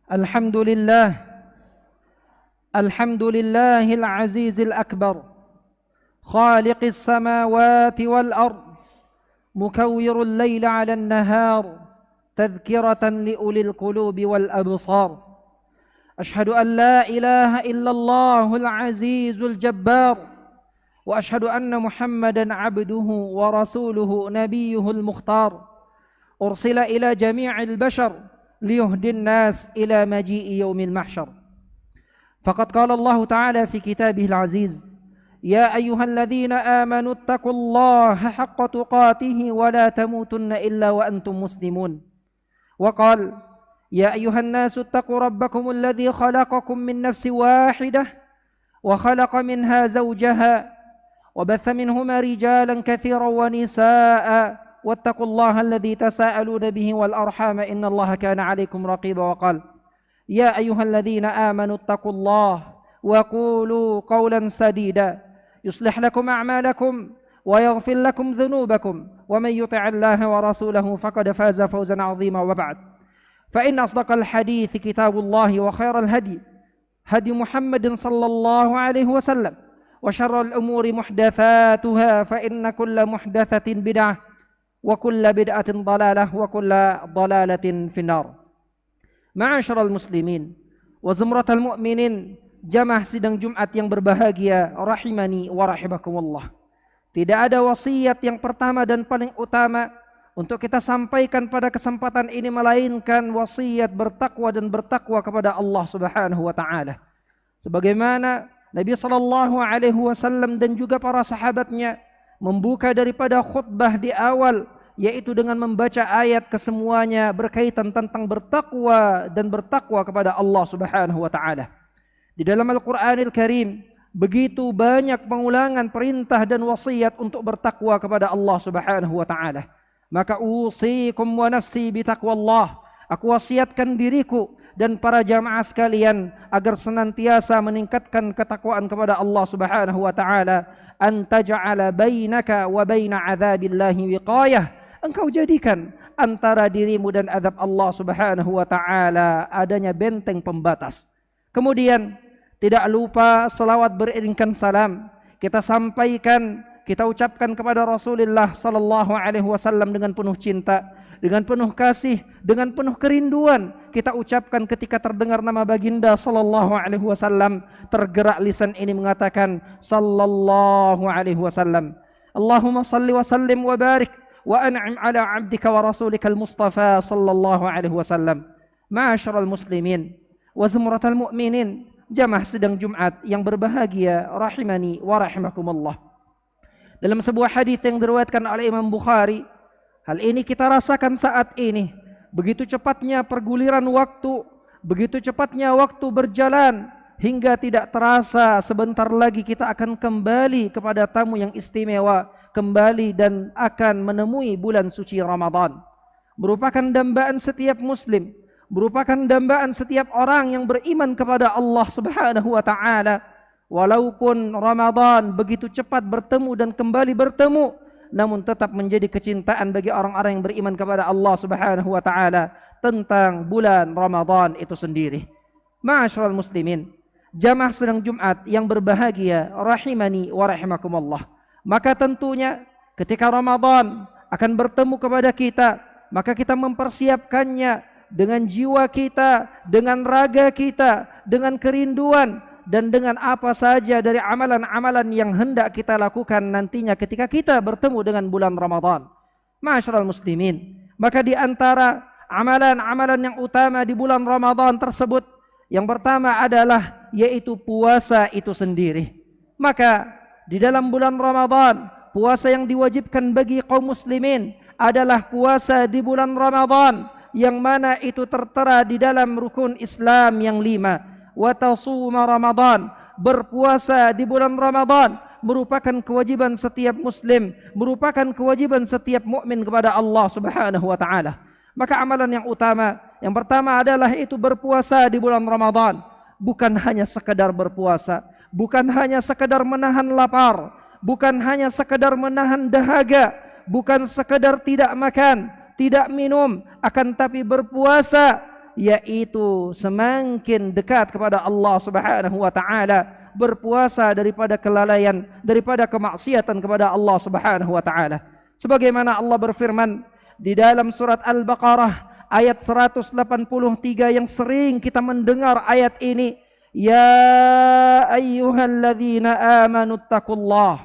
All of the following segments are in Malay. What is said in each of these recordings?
الحمد لله الحمد لله العزيز الأكبر خالق السماوات والأرض مكور الليل على النهار تذكرة لأولي القلوب والأبصار أشهد أن لا إله إلا الله العزيز الجبار وأشهد أن محمدا عبده ورسوله نبيه المختار أرسل إلى جميع البشر ليهدي الناس إلى مجيء يوم المحشر فقد قال الله تعالى في كتابه العزيز يا أيها الذين آمنوا اتقوا الله حق تقاته ولا تموتن إلا وأنتم مسلمون وقال يا أيها الناس اتقوا ربكم الذي خلقكم من نفس واحدة وخلق منها زوجها وبث منهما رجالا كثيرا ونساء واتقوا الله الذي تساءلون به والأرحام إن الله كان عليكم رقيبا وقال يا أيها الذين آمنوا اتقوا الله وقولوا قولا سديدا يصلح لكم أعمالكم ويغفر لكم ذنوبكم ومن يطع الله ورسوله فقد فاز فوزا عظيما وبعد فإن أصدق الحديث كتاب الله وخير الهدي هدي محمد صلى الله عليه وسلم وشر الأمور محدثاتها فإن كل محدثة بدعة وكل بدعة ضلالة وكل ضلالة في النار. Ma'asyiral muslimin wa zumratal mu'minin, jamaah sidang Jumat yang berbahagia rahimani wa rahimakumullah. Tidak ada wasiat yang pertama dan paling utama untuk kita sampaikan pada kesempatan ini melainkan wasiat bertakwa dan bertakwa kepada Allah Subhanahu wa taala. Sebagaimana Nabi sallallahu alaihi wasallam dan juga para sahabatnya membuka daripada khutbah di awal, yaitu dengan membaca ayat kesemuanya berkaitan tentang bertakwa dan bertakwa kepada Allah Subhanahu wa taala. Di dalam Al-Qur'anil Karim begitu banyak pengulangan perintah dan wasiat untuk bertakwa kepada Allah Subhanahu wa taala. Maka usikum wa nafsi bitaqwallah. Aku wasiatkan diriku dan para jamaah sekalian agar senantiasa meningkatkan ketakwaan kepada Allah Subhanahu wa taala. An taj'ala bainaka wa baina 'adzabillahi wiqayah. Engkau jadikan antara dirimu dan azab Allah Subhanahu wa taala adanya benteng pembatas. Kemudian tidak lupa selawat beriringkan salam kita sampaikan, kita ucapkan kepada Rasulullah sallallahu alaihi wasallam dengan penuh cinta, dengan penuh kasih, dengan penuh kerinduan kita ucapkan ketika terdengar nama baginda sallallahu alaihi wasallam, tergerak lisan ini mengatakan sallallahu alaihi wasallam. Allahumma salli wa sallim wa barik wa an'im ala 'abdika wa rasulika al-mustafa sallallahu alaihi wasallam. Ma'asyiral muslimin wa zumratal mu'minin, jamaah sidang Jumat yang berbahagia rahimani wa rahimakumullah. Dalam sebuah hadis yang diriwayatkan oleh Imam Bukhari, hal ini kita rasakan saat ini. Begitu cepatnya perguliran waktu, begitu cepatnya waktu berjalan hingga tidak terasa sebentar lagi kita akan kembali kepada tamu yang istimewa, kembali dan akan menemui bulan suci Ramadan. Merupakan dambaan setiap muslim, merupakan dambaan setiap orang yang beriman kepada Allah Subhanahu wa taala. Walaupun Ramadan begitu cepat bertemu dan kembali bertemu, namun tetap menjadi kecintaan bagi orang-orang yang beriman kepada Allah Subhanahu wa taala tentang bulan Ramadan itu sendiri. Ma'asyiral muslimin, jamaah sidang Jumat yang berbahagia rahimani wa rahimakumullah. Maka tentunya ketika Ramadan akan bertemu kepada kita, maka kita mempersiapkannya dengan jiwa kita, dengan raga kita, dengan kerinduan dan dengan apa saja dari amalan-amalan yang hendak kita lakukan nantinya ketika kita bertemu dengan bulan Ramadan. Ma'asyiral muslimin, maka di antara amalan-amalan yang utama di bulan Ramadan tersebut, yang pertama adalah yaitu puasa itu sendiri. Maka di dalam bulan Ramadan, puasa yang diwajibkan bagi kaum muslimin adalah puasa di bulan Ramadan, yang mana itu tertera di dalam rukun Islam yang 5. Wa tasuma Ramadan, berpuasa di bulan Ramadan merupakan kewajiban setiap muslim, merupakan kewajiban setiap mukmin kepada Allah Subhanahu wa taala. Maka amalan yang utama, yang pertama adalah itu berpuasa di bulan Ramadan. Bukan hanya sekedar berpuasa, bukan hanya sekedar menahan lapar, bukan hanya sekedar menahan dahaga, bukan sekedar tidak makan, tidak minum, akan tapi berpuasa yaitu semakin dekat kepada Allah Subhanahu wa taala, berpuasa daripada kelalaian, daripada kemaksiatan kepada Allah Subhanahu wa taala. Sebagaimana Allah berfirman di dalam surat Al-Baqarah ayat 183 yang sering kita mendengar ayat ini, ya ayyuhalladzina amanu taqullah,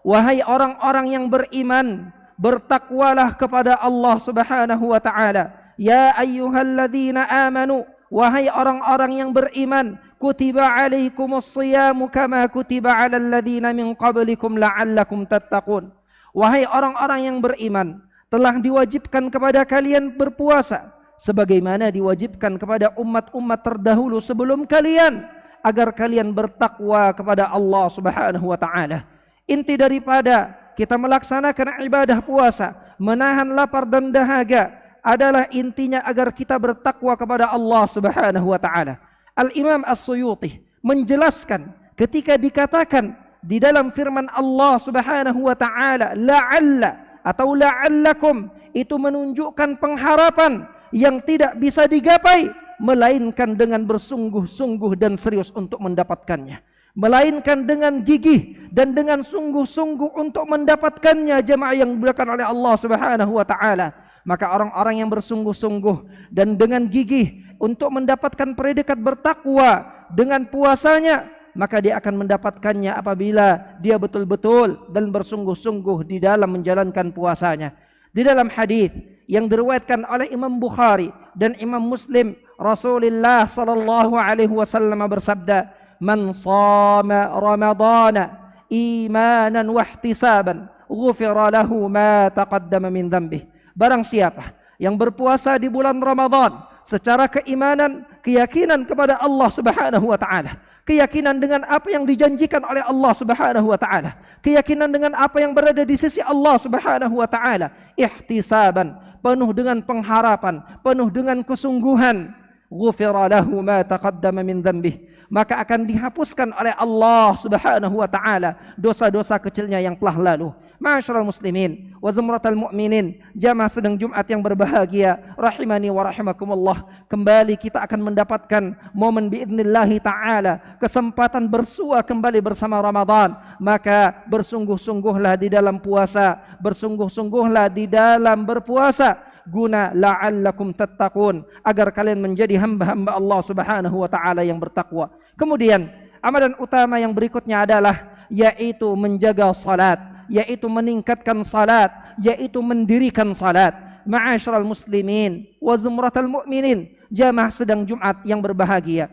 wahai orang-orang yang beriman, bertakwalah kepada Allah Subhanahu wa taala. Ya ayyuhalladzina amanu, wahai orang-orang yang beriman, kutiba alaikumus siyamu kama kutiba alal ladzina min qablikum la'allakum tattaqun. Wahai orang-orang yang beriman, telah diwajibkan kepada kalian berpuasa sebagaimana diwajibkan kepada umat-umat terdahulu sebelum kalian, agar kalian bertakwa kepada Allah Subhanahu wa taala. Inti daripada kita melaksanakan ibadah puasa, menahan lapar dan dahaga, adalah intinya agar kita bertakwa kepada Allah Subhanahu wa taala. Al-Imam As-Suyuti menjelaskan ketika dikatakan di dalam firman Allah Subhanahu wa taala la'alla atau la'allakum, itu menunjukkan pengharapan yang tidak bisa digapai melainkan dengan bersungguh-sungguh dan serius untuk mendapatkannya, melainkan dengan gigih dan dengan sungguh-sungguh untuk mendapatkannya, jemaah yang dimuliakan oleh Allah Subhanahu wa taala. Maka orang-orang yang bersungguh-sungguh dan dengan gigih untuk mendapatkan predikat bertakwa dengan puasanya, maka dia akan mendapatkannya apabila dia betul-betul dan bersungguh-sungguh di dalam menjalankan puasanya. Di dalam hadis yang diriwayatkan oleh Imam Bukhari dan Imam Muslim, Rasulullah sallallahu alaihi wasallam bersabda, "Man shama Ramadana imanan wa ihtisaban, ghufira lahu ma taqaddama min dhanbihi." Barang siapa yang berpuasa di bulan Ramadan secara keimanan, keyakinan kepada Allah Subhanahu wa taala, keyakinan dengan apa yang dijanjikan oleh Allah Subhanahu wa taala, keyakinan dengan apa yang berada di sisi Allah Subhanahu wa taala, ihtisaban, penuh dengan pengharapan, penuh dengan kesungguhan, ghufira lahu ma taqaddama min dhanbihi, maka akan dihapuskan oleh Allah Subhanahu wa taala dosa-dosa kecilnya yang telah lalu. Ma'asyiral muslimin wa zumratal mu'minin, jamaah sedang Jumat yang berbahagia, rahimani wa rahimakumullah. Kembali kita akan mendapatkan momen biidnillahi ta'ala, kesempatan bersua kembali bersama Ramadan. Maka bersungguh-sungguhlah di dalam puasa, bersungguh-sungguhlah di dalam berpuasa, guna la'allakum tattaqun, agar kalian menjadi hamba-hamba Allah Subhanahu wa taala yang bertakwa. Kemudian amalan utama yang berikutnya adalah yaitu menjaga salat, yaitu meningkatkan salat, yaitu mendirikan salat. Ma'asyiral muslimin wa zumratal mu'minin, jamaah sedang Jumat yang berbahagia.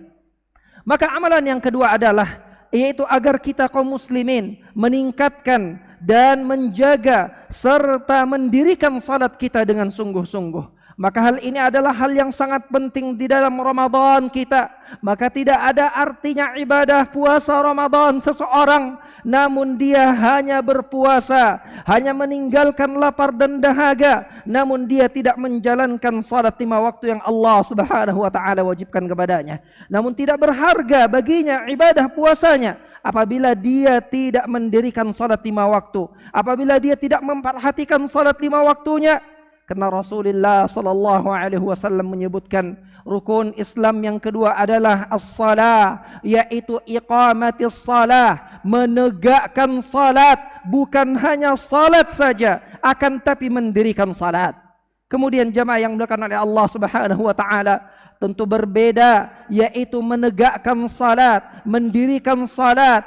Maka amalan yang kedua adalah yaitu agar kita kaum muslimin meningkatkan dan menjaga serta mendirikan salat kita dengan sungguh-sungguh. Maka hal ini adalah hal yang sangat penting di dalam Ramadan kita. Maka tidak ada artinya ibadah puasa Ramadan seseorang namun dia hanya berpuasa, hanya meninggalkan lapar dan dahaga, namun dia tidak menjalankan salat 5 waktu yang Allah Subhanahu wa taala wajibkan kepadanya. Namun tidak berharga baginya ibadah puasanya apabila dia tidak mendirikan salat 5 waktu, apabila dia tidak memperhatikan salat 5 waktunya. Karena Rasulullah sallallahu alaihi wasallam menyebutkan rukun Islam yang kedua adalah as-salah, yaitu iqamatis salah, menegakkan salat, bukan hanya salat saja, akan tapi mendirikan salat. Kemudian jemaah yang dimuliakan oleh Allah Subhanahu wa taala, tentu berbeda, yaitu menegakkan salat, mendirikan salat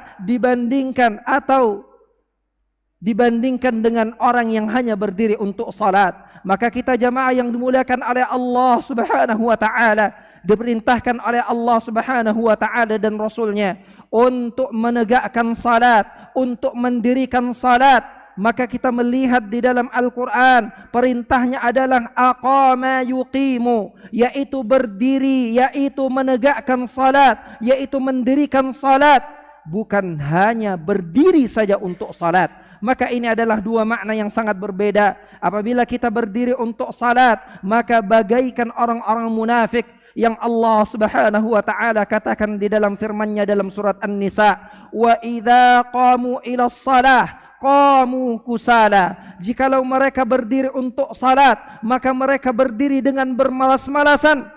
dibandingkan dengan orang yang hanya berdiri untuk salat. Maka kita jamaah yang dimuliakan oleh Allah Subhanahu wa taala, diperintahkan oleh Allah Subhanahu wa taala dan Rasulnya untuk menegakkan salat, untuk mendirikan salat. Maka kita melihat di dalam Al-Quran, perintahnya adalah aqama yuqimu, yaitu berdiri, yaitu menegakkan salat, yaitu mendirikan salat, bukan hanya berdiri saja untuk salat. Maka ini adalah dua makna yang sangat berbeda. Apabila kita berdiri untuk salat, maka bagaikan orang-orang munafik yang Allah Subhanahu wa taala katakan di dalam firman-Nya dalam surat An-Nisa, wa idza qamu ila shalah qamu kusala. Jikalau mereka berdiri untuk salat, maka mereka berdiri dengan bermalas-malasan.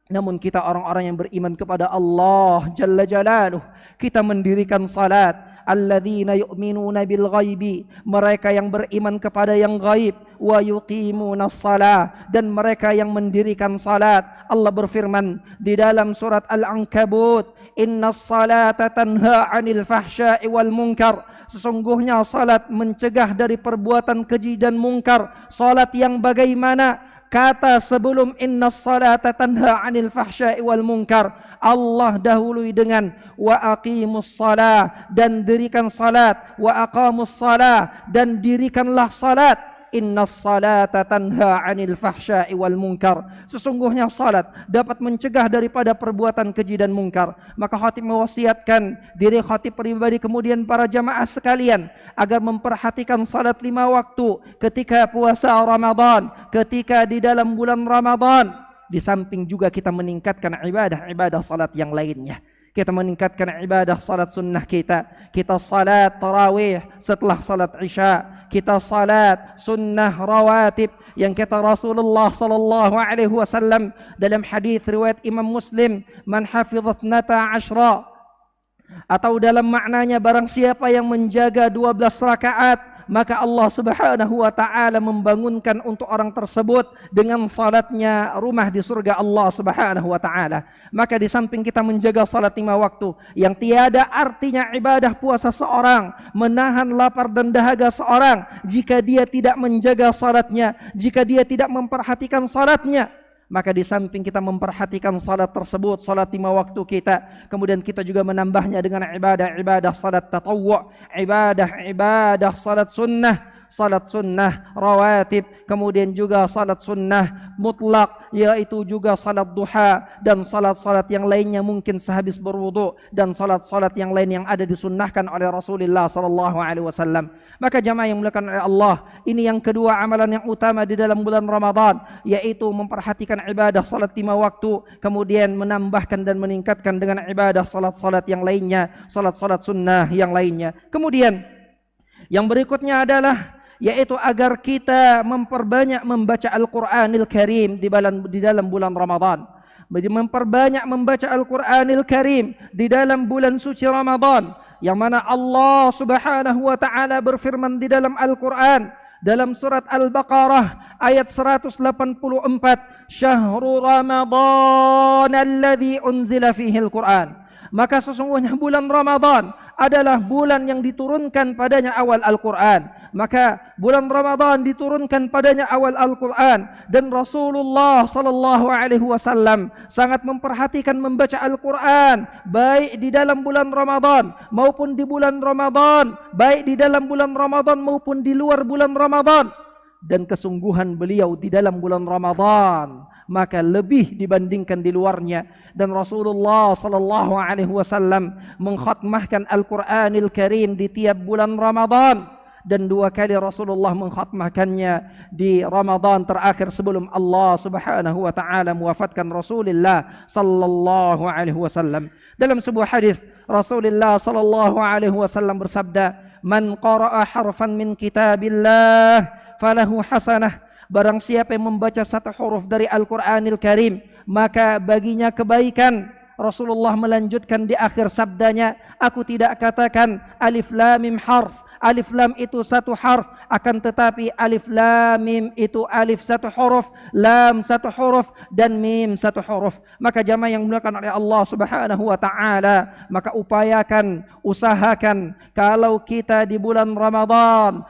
Namun kita orang-orang yang beriman kepada Allah Jalla Jalaluh, kita mendirikan salat. Alladzina yu'minuna bil ghaibi, mereka yang beriman kepada yang gaib. Wa yuqimunas salah, dan mereka yang mendirikan salat. Allah berfirman di dalam surat Al-Ankabut, innas salata tanha 'anil fahsya'i wal munkar. Sesungguhnya salat mencegah dari perbuatan keji dan mungkar. Salat yang bagaimana? Kata sebelum innas salata tanha 'anil fahsya'i wal munkar, Allah dahului dengan wa aqimus salah, dan dirikan salat, wa aqamus salah, dan dirikanlah salat. Innas salata tanha 'anil fahsya'i wal munkar. Sesungguhnya salat dapat mencegah daripada perbuatan keji dan mungkar. Maka khatib mewasiatkan diri khatib pribadi, kemudian para jamaah sekalian, agar memperhatikan salat 5 waktu ketika puasa Ramadan, ketika di dalam bulan Ramadan. Di samping juga kita meningkatkan ibadah-ibadah salat yang lainnya. Kita meningkatkan ibadah salat sunnah kita. Kita salat tarawih setelah salat isya. Kita salat sunnah rawatib yang kata Rasulullah sallallahu alaihi wasallam dalam hadis riwayat Imam Muslim, man hafizat nata ashra, atau dalam maknanya barang siapa yang menjaga 12 rakaat, maka Allah Subhanahu wa taala membangunkan untuk orang tersebut dengan salatnya rumah di surga Allah Subhanahu wa taala. Maka di samping kita menjaga salat 5 waktu yang tiada artinya ibadah puasa seorang, menahan lapar dan dahaga seorang jika dia tidak menjaga salatnya, jika dia tidak memperhatikan salatnya. Maka di samping kita memperhatikan salat tersebut, salat 5 waktu kita, kemudian kita juga menambahnya dengan ibadah-ibadah salat tatawwu', ibadah-ibadah salat sunnah rawatib, kemudian juga salat sunnah mutlak, yaitu juga salat duha, dan salat-salat yang lainnya mungkin sehabis berwudu, dan salat-salat yang lain yang ada disunnahkan oleh Rasulullah sallallahu alaihi wasallam. Maka jamaah yang dimuliakan oleh Allah, ini yang kedua amalan yang utama di dalam bulan Ramadan, yaitu memperhatikan ibadah salat 5 waktu, kemudian menambahkan dan meningkatkan dengan ibadah salat-salat yang lainnya, salat-salat sunnah yang lainnya. Kemudian yang berikutnya adalah yaitu agar kita memperbanyak membaca Al-Qur'anil Karim di dalam bulan Ramadan. Memperbanyak membaca Al-Qur'anil Karim di dalam bulan suci Ramadan, yang mana Allah Subhanahu wa taala berfirman di dalam Al-Qur'an dalam surat Al-Baqarah ayat 184, Syahrul Ramadan alladzi unzila fihi Al-Qur'an. Maka sesungguhnya bulan Ramadan adalah bulan yang diturunkan padanya awal Al-Quran. Maka bulan Ramadan diturunkan padanya awal Al-Quran, dan Rasulullah sallallahu alaihi wasallam sangat memperhatikan membaca Al-Quran baik di dalam bulan Ramadan maupun di bulan Ramadan, baik di dalam bulan Ramadan maupun di luar bulan Ramadan. Dan kesungguhan beliau di dalam bulan Ramadan maka lebih dibandingkan di luarnya. Dan Rasulullah sallallahu alaihi wasallam mengkhatmahkan Al-Qur'anil Karim di tiap bulan Ramadan, dan 2 kali Rasulullah mengkhatmahkannya di Ramadan terakhir sebelum Allah Subhanahu wa taala mewafatkan Rasulullah sallallahu alaihi wasallam. Dalam sebuah hadis Rasulullah sallallahu alaihi wasallam bersabda, "Man qara'a harfan min kitabillah falahu hasanah." Barang siapa yang membaca 1 huruf dari Al-Qur'anil Karim, maka baginya kebaikan. Rasulullah melanjutkan di akhir sabdanya, aku tidak katakan alif lam mim harf. Alif lam itu 1 harf, akan tetapi alif lam mim itu alif 1 huruf, lam 1 huruf, dan mim 1 huruf. Maka jamaah yang dimuliakan oleh Allah Subhanahu wa taala, maka upayakan, usahakan kalau kita di bulan Ramadan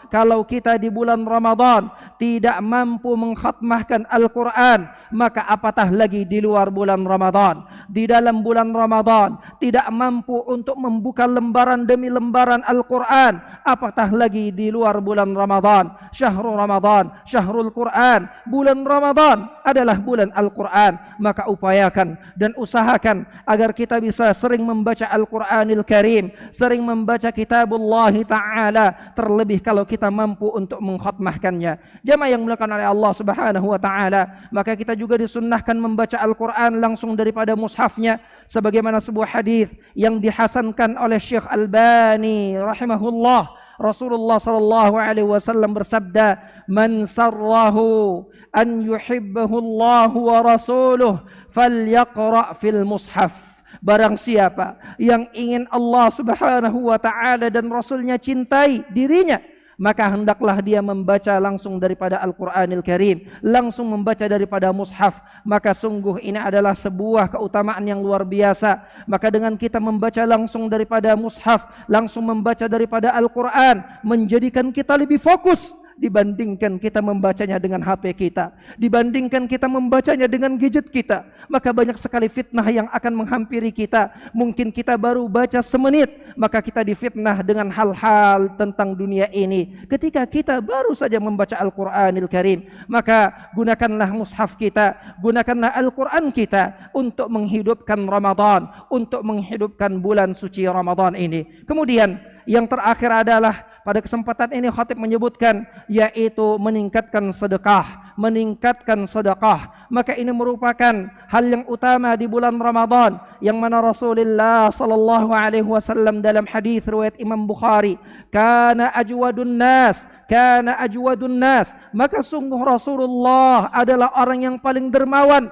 tidak mampu mengkhatmahkan Al-Quran, maka apatah lagi di luar bulan Ramadan. Di dalam bulan Ramadan tidak mampu untuk membuka lembaran demi lembaran Al-Quran, apatah lagi di luar bulan Ramadan. Syahrul Ramadan, syahrul Quran. Bulan Ramadan adalah bulan Al-Quran. Maka upayakan dan usahakan agar kita bisa sering membaca Al-Quranil Karim, sering membaca kitabullah ta'ala, terlebih kalau kita mampu untuk mengkhatmahkannya. Jamaah yang dimuliakan oleh Allah Subhanahu wa taala, maka kita juga disunnahkan membaca Al-Quran langsung daripada mushafnya, sebagaimana sebuah hadis yang dihasankan oleh Syekh Albani rahimahullah. Rasulullah sallallahu alaihi wasallam bersabda, "Man sarrahu an yuhibbahu Allah wa rasuluh falyaqra fil mushaf." Barang siapa yang ingin Allah Subhanahu wa taala dan Rasulnya cintai dirinya, maka hendaklah dia membaca langsung daripada Al-Quranil Karim, langsung membaca daripada mushaf. Maka sungguh ini adalah sebuah keutamaan yang luar biasa. Maka dengan kita membaca langsung daripada mushaf, langsung membaca daripada Al-Quran, menjadikan kita lebih fokus dibandingkan kita membacanya dengan HP kita, dibandingkan kita membacanya dengan gadget kita. Maka banyak sekali fitnah yang akan menghampiri kita. Mungkin kita baru baca semenit, maka kita difitnah dengan hal-hal tentang dunia ini. Ketika kita baru saja membaca Al-Quranil Karim, maka gunakanlah mushaf kita, gunakanlah Al-Quran kita untuk menghidupkan Ramadan, untuk menghidupkan bulan suci Ramadan ini. Kemudian yang terakhir adalah pada kesempatan ini khatib menyebutkan, yaitu meningkatkan sedekah, meningkatkan sedekah. Maka ini merupakan hal yang utama di bulan Ramadan, yang mana Rasulullah sallallahu alaihi wasallam dalam hadis riwayat Imam Bukhari, kana ajwadun nas, maka sungguh Rasulullah adalah orang yang paling dermawan.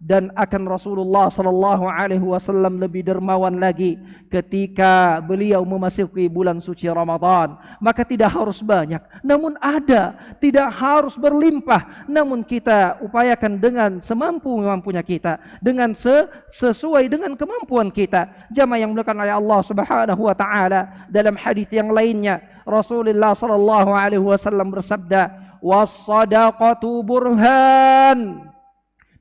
Dan akan Rasulullah sallallahu alaihi wasallam lebih dermawan lagi ketika beliau memasuki bulan suci Ramadan. Maka tidak harus banyak, namun ada, tidak harus berlimpah, namun kita upayakan dengan semampu-mampunya kita, dengan sesuai dengan kemampuan kita. Jamaah yang dimuliakan oleh Allah Subhanahu wa taala, dalam hadis yang lainnya Rasulullah sallallahu alaihi wasallam bersabda, "Was-shadaqatu burhan."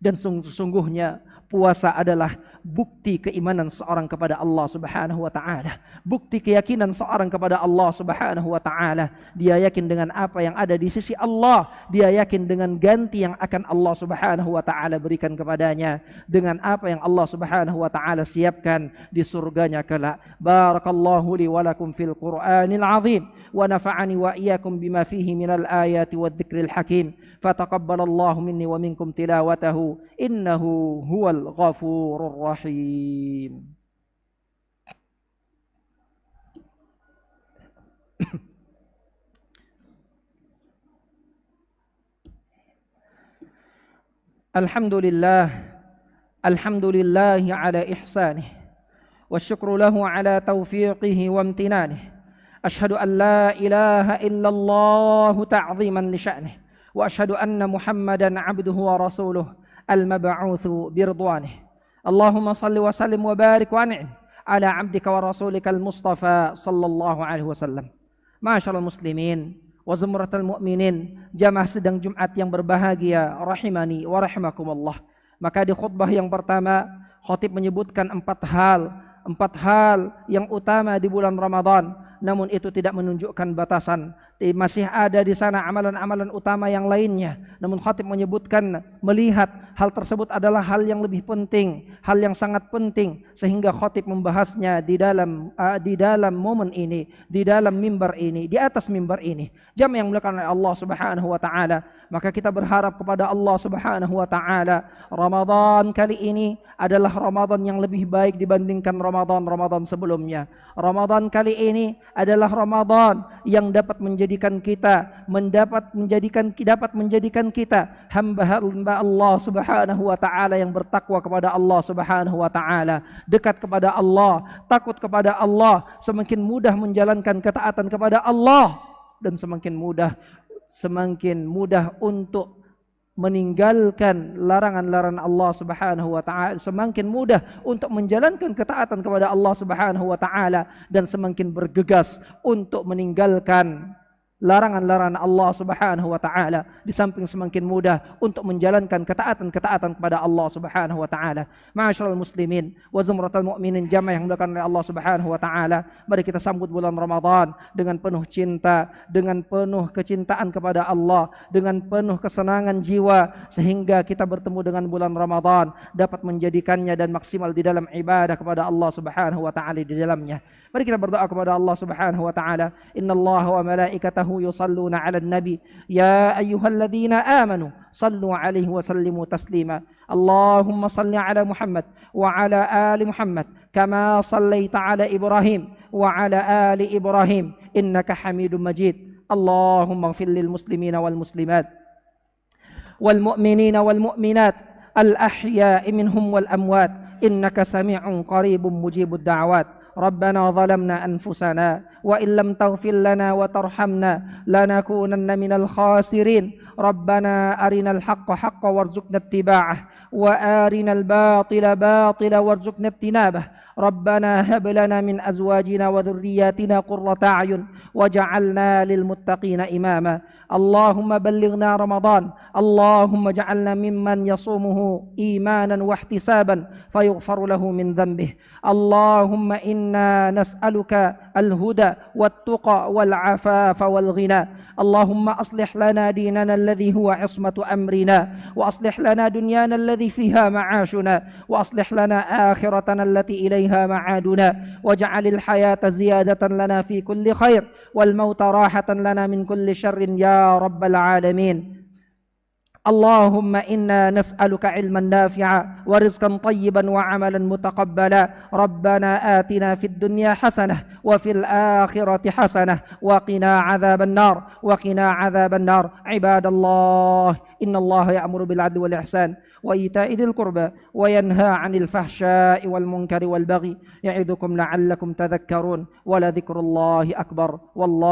Dan sungguhnya puasa adalah bukti keimanan seorang kepada Allah Subhanahu wa taala, bukti keyakinan seorang kepada Allah Subhanahu wa taala. Dia yakin dengan apa yang ada di sisi Allah, dia yakin dengan ganti yang akan Allah Subhanahu wa taala berikan kepadanya, dengan apa yang Allah Subhanahu wa taala siapkan di surganya kelak. Barakallahu li wa lakum fil Qur'anil azim wa nafa'ani wa iyyakum bima fihi minal ayati wadh-dhikril hakim. Fataqabbalallahu minni wa minkum tilawatahu innahu huwal ghafurur rahim. Alhamdulillah ala ihsanih wa syukru lahu ala taufiqihi wa amtinanih. Ashhadu an la ilaha illallah ta'ziman li sya'nih wa ashhadu anna Muhammadan 'abduhu wa rasuluh al-mab'utsu biridwanih. Allahumma salli wa sallim wa barik wa an'im ala 'abdika wa rasulika al-Mustafa sallallahu alaihi wasallam. Ma'asyiral muslimin wa zumratal mu'minin, jamaah sedang Jumat yang berbahagia, rahimani wa rahimakumullah. Maka di khutbah yang pertama khatib menyebutkan empat hal yang utama di bulan Ramadan, namun itu tidak menunjukkan batasan. Masih ada di sana amalan-amalan utama yang lainnya, namun khatib menyebutkan, melihat hal tersebut adalah hal yang lebih penting, hal yang sangat penting, sehingga khatib membahasnya di dalam momen ini, di dalam mimbar ini, di atas mimbar ini. Jamaah yang dimuliakan oleh Allah Subhanahu wa taala, maka kita berharap kepada Allah Subhanahu wa taala, Ramadan kali ini adalah Ramadan yang lebih baik dibandingkan Ramadan sebelumnya. Ramadan kali ini adalah Ramadan yang dapat menjadikan kita hamba-hamba Allah Subhanahu wa taala yang bertakwa kepada Allah Subhanahu wa taala, dekat kepada Allah, takut kepada Allah, semakin mudah menjalankan ketaatan kepada Allah, dan semakin mudah untuk meninggalkan larangan-larangan Allah Subhanahu wa taala, semakin mudah untuk menjalankan ketaatan kepada Allah Subhanahu wa taala, dan semakin bergegas untuk meninggalkan larangan-larangan Allah Subhanahu wa taala, di samping semakin mudah untuk menjalankan ketaatan kepada Allah Subhanahu wa taala. Ma'asyiral muslimin wa zumratal mu'minin, jamaah yang dimuliakan oleh Allah Subhanahu wa taala, mari kita sambut bulan Ramadan dengan penuh cinta, dengan penuh kecintaan kepada Allah, dengan penuh kesenangan jiwa, sehingga kita bertemu dengan bulan Ramadan dapat menjadikannya dan maksimal di dalam ibadah kepada Allah Subhanahu wa taala di dalamnya. Mari kita berdoa kepada Allah Subhanahu wa taala. Innallaha wa malaikatahu yusalluna 'alan nabi ya ayyuhalladzina amanu sallu 'alaihi wa sallimu taslima. Allahumma salli 'ala Muhammad wa 'ala ali Muhammad kama sallaita 'ala Ibrahim wa 'ala ali Ibrahim إنك حميد مجيد. اللهم اغفر للمسلمين والمسلمات والمؤمنين والمؤمنات الأحياء منهم والأموات إنك سميع قريب مجيب الدعوات. ربنا ظلمنا أنفسنا وإن لم تغفر لنا وترحمنا لنكونن من الخاسرين. ربنا أرنا الحق حقا وارزقنا اتباعه وأرنا الباطل باطلا وارزقنا اجتنابه. ربنا هب لنا من أزواجنا وذرياتنا قرة أعين وجعلنا للمتقين إماما. اللهم بلغنا رمضان، اللهم اجعلنا ممن يصومه إيمانا واحتسابا فيغفر له من ذنبه. اللهم إنا نسألك الهدى والتقى والعفاف والغنى. اللهم أصلح لنا ديننا الذي هو عصمة أمرنا، وأصلح لنا دنيانا الذي فيها معاشنا، وأصلح لنا آخرتنا التي إليها معادنا، واجعل الحياة زيادة لنا في كل خير والموت راحة لنا من كل شر يا رب العالمين. اللهم إنا نسألك علما نافعا ورزقا طيبا وعملا متقبلا. ربنا آتنا في الدنيا حسنة وفي الآخرة حسنة وقنا عذاب النار وقنا عذاب النار. عباد الله، إن الله يأمر بالعدل والإحسان وإيتاء ذي القربى وينهى عن الفحشاء والمنكر والبغي يعظكم لعلكم تذكرون. ولذكر الله أكبر والله